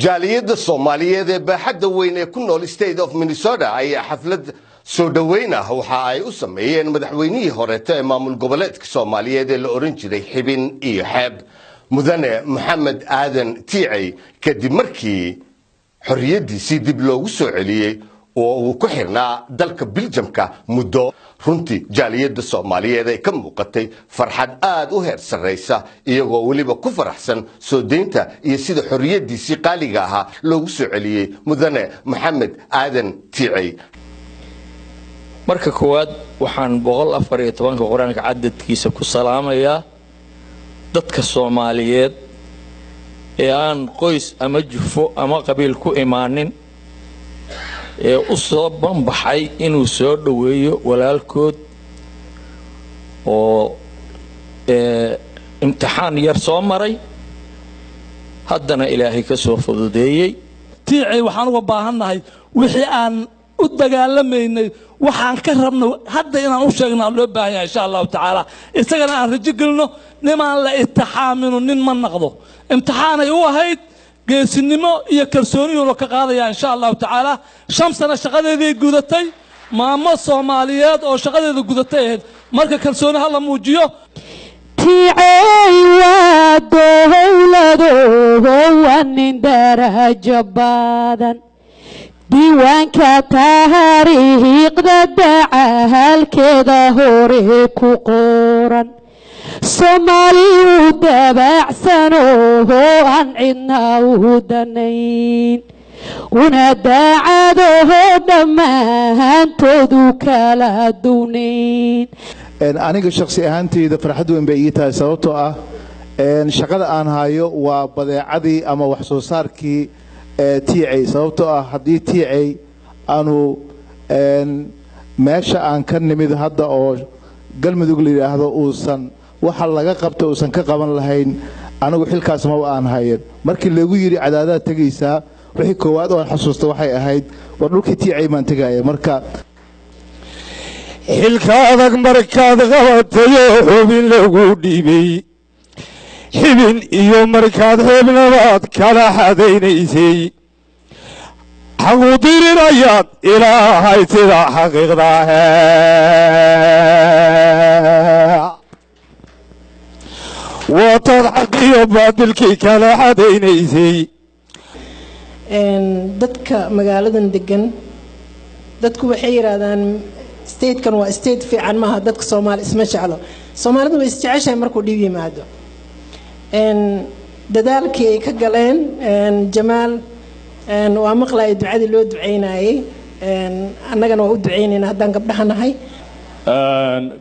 jaaliyadda Soomaaliyeed ee baaxadda weyn ee ku nool state of Minnesota ayaa xaflad soo dhaweyn ah waxa ay u sameeyeen madaxweynihii hore ee maamul goboleedka Soomaaliyeed ee la oran jiray Xibin iyo Xeeb mudane Maxamed Aadan Tiicay kadib markii xorriyadiisii dib loogu soo celiyay oo uu ku xirnaa dalka Belgiumka muddo runtii jaaliyadda Soomaaliyeed ay ka muuqatay farxad aad u heer sareysa iyagoo waliba ku faraxsan soo deynta iyo sida xorriyadiisii qaaliga ahaa loogu soo celiyay mudane Maxamed Aadan Tiicay marka koowaad waxaan 114 quraanka cadadkiisa ku salaamayaa dadka Soomaaliyeed ee aan qoys ama jufo ama qabiil ku imaanin ee u soo banbaxay inuu soo dhaweeyo walaalkood oo imtixaan yar soo maray haddana Ilaahay ka soo fududeeyay Tiicay waxaan uga baahanahay wixii aan u dagaalameynay waxaan ka rabno hadda inaan u sheegno loo baahan yahay insha Allah taala isagana aan rajo galno nimaan la imtixaamino nin ma naqdo imtixaan ay u ahayd geesinimo iyo kalsooni oo ka qaadaya insha Allah taala shamsana shaqadeedii gudatay maamo Soomaaliyeed oo shaqadeedu gudatay marka kalsooni hala muujiyo Tiicay waa dowlado waan darajo badan diiwaanka taariikhda dacaalkeeda hore ku qoran Soomaaliyu dabacsan oo aan cidna u danayn una daacado dhammaantoodu kala duunayn aniga shakhsi ahaantayda farxad weyn bay ii tahay sababtoo ah shaqada aan hayo waa badeecadii ama wax soo saarkii Tiicay sababtoo ah haddii Tiicay aanu meesha aan ka nimid hadda oo galmudug la yiraahdo uusan waxa laga qabto uusan ka qaban lahayn anigu xilkaas ma aan hayn markii lagu yiri cadaadada tagaysa wixii koowaad oo xasuusto waxay ahayd war dhulkii Tiicay maan tagayay marka xilka adag markaad qabatay xubin lagu dhibay Xibin iyo markaad xibnabaad kala xadaynaysay xaquudirinayaad ilaahay sida xaqiiqda وطن حقي وبادلكي كلا حدينيسي dadka magaaladan degan dadku waxay yiraahdaan state kan waa state fiican maaha dadka Soomaali isma jeclo Soomaalidu way isjeceshahay markuu dhib yimaado dadaalkii ay ka galeen Jamaal waa maqlay ducadii loo duceynayay annagana waa u duceynayna haddaan gabdhahanahay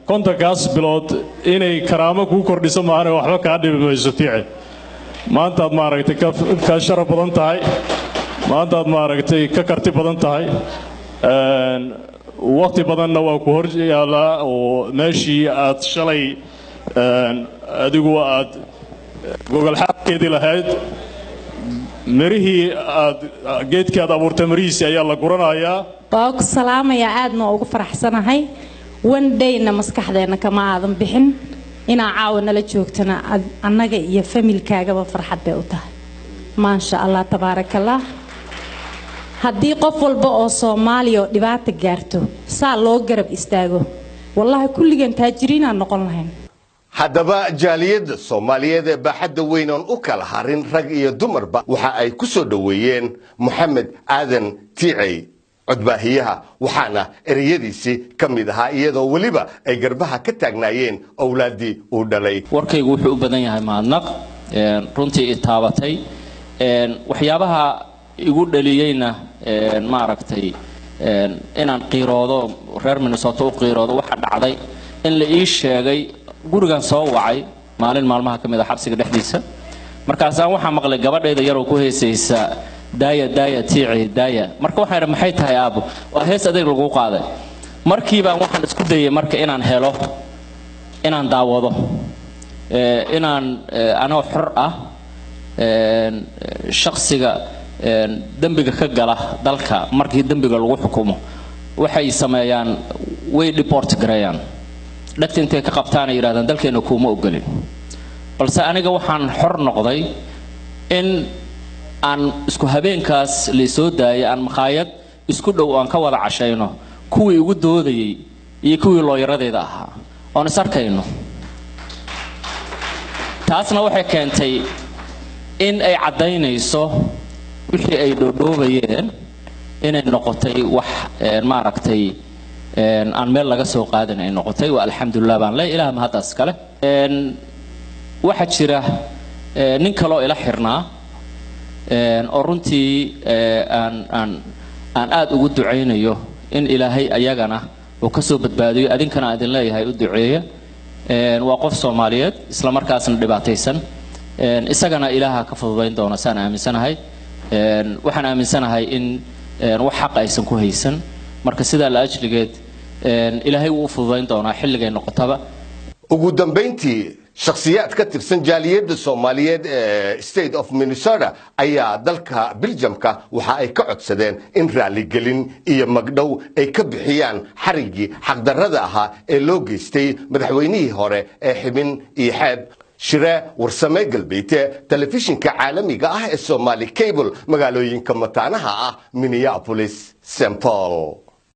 kontakas bilood inay karaamo ku kordhiso maana waxba ka dhibayso Tiicay maanta aad maaragtay ka sharaf badan tahay maanta aad maaragtay ka karti badan tahay waqti badanna waa ku hor yaala oo meeshii aad shalay adigu aad Google xaqeedii lahayd marihii aad geedkaad abuurtay marihiisa ayaa la guranayaa baa ku salaamaya aadna ugu faraxsanahay one day na maskaxdeena kama aadan bixin ina caawina la joogtana annaga iyo familkaagaba farxad bay u tahay ma sha Allah tabarakallah haddii qof walba oo Soomaaliya dhibaato gaarto saa loo garab istaago wallahi kulligan taajiriina noqon lahayn haddaba jaaliyadda Soomaaliyeed ee baaxadda weyn oo u kala harin rag iyo dumarba waxa ay ku soo dhaweeyeen Maxamed Aadan Tiicay codbaahiyaha waxaana ereyadiisii ka mid ahaa iyadoo waliba ay garbaha ka taagnaayeen awlaadii uu dhalay warkaygu wuxuu u badan yahay maadnaq runtii itaabatay waxyaabaha igu dhaliyayna maaragtay inaan qiiroodo reer Minnesota u qiiroodo waxa dhacday in la ii sheegay gurigan soo wacay maalin maalmaha kamid ah xabsiga dhexdiisa markaas aan waxa maqlay gabadheeda yar oo ku heesaysa daaya Tiicay daaya marka waxa maxay tahay aabo waa hees adeeg lagu qaaday markii baan waxaan isku dayay marka inaan helo inaan daawado inaan anoo xor ah shakhsiga dambiga ka gala dalka markii dambiga lagu xukumo waxay sameeyaan way deport gareeyaan dhagta intay ka qabtaan yiraahdaan dalkeena kuma ogolin balse aniga waxaan xor noqday in aan isku habeenkaas la soo daayay aan maqaayad isku dhow aan ka wada cashayno kuwii ugu doodayay iyo kuwii looyaradeeda ahaa oon is arkayno taasna waxay keentay in ay cadaynayso wixii ay dhoodhoobayeen inay noqotay wax maaragtay aan meel laga soo qaadan ay noqotay waa alxamdulillah baan leeyahay ilaaha ma hadaas kale waxa jira nin kale oo ila xirnaa oo runtii aan aad ugu duceynayo in ilaahay ayagana uu ka soo badbaadiyo adinkana idin leeyahay u duceeya waa qof Soomaaliyeed isla markaasna dhibaataysan isagana ilaaha ka fududeyn doona saan aaminsanahay waxaan aaminsanahay in wax xaq aysan ku haysan marka sida la ajligeed ilaahay uu fududeyn doona xilligay noqotaba ugu dambeyntii shakhsiyaad ka tirsan jaaliyadda Soomaaliyeed ee State of Minnesota ayaa dalka Belgiumka waxa ay ka codsadeen in raali gelin iyo magdhow ay ka bixiyaan xarigii xaqdarrada ahaa ee loo geystay madaxweynihii hore ee Xibin iyo Xeeb Shire Warsame Galbeedka telefishinka caalamiga ah ee Somali Cable magaalooyinka mataanaha ah Minneapolis St. Paul